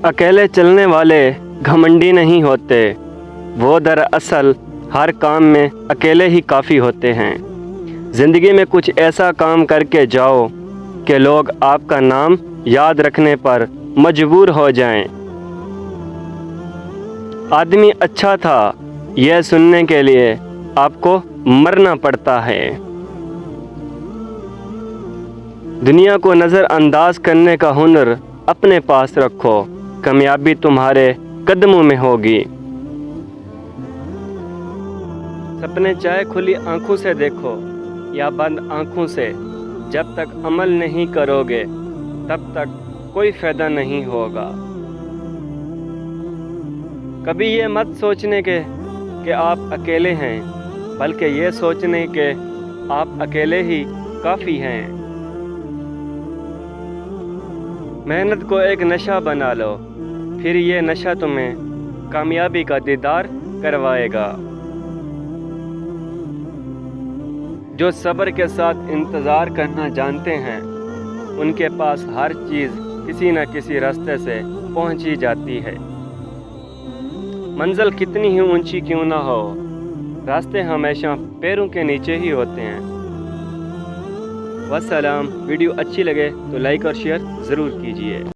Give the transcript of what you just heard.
اکیلے چلنے والے گھمنڈی نہیں ہوتے، وہ دراصل ہر کام میں اکیلے ہی کافی ہوتے ہیں۔ زندگی میں کچھ ایسا کام کر کے جاؤ کہ لوگ آپ کا نام یاد رکھنے پر مجبور ہو جائیں۔ آدمی اچھا تھا یہ سننے کے لیے آپ کو مرنا پڑتا ہے۔ دنیا کو نظر انداز کرنے کا ہنر اپنے پاس رکھو، کامیابی تمہارے قدموں میں ہوگی۔ سپنے چاہے کھلی آنکھوں سے دیکھو یا بند آنکھوں سے، جب تک عمل نہیں کرو گے تب تک کوئی فائدہ نہیں ہوگا۔ کبھی یہ مت سوچنے کہ آپ اکیلے ہیں، بلکہ یہ سوچنے کہ آپ اکیلے ہی کافی ہیں۔ محنت کو ایک نشہ بنا لو، پھر یہ نشہ تمہیں کامیابی کا دیدار کروائے گا۔ جو صبر کے ساتھ انتظار کرنا جانتے ہیں، ان کے پاس ہر چیز کسی نہ کسی راستے سے پہنچ ہی جاتی ہے۔ منزل کتنی ہی اونچی کیوں نہ ہو، راستے ہمیشہ پیروں کے نیچے ہی ہوتے ہیں۔ والسلام۔ ویڈیو اچھی لگے تو لائک اور شیئر ضرور کیجیے۔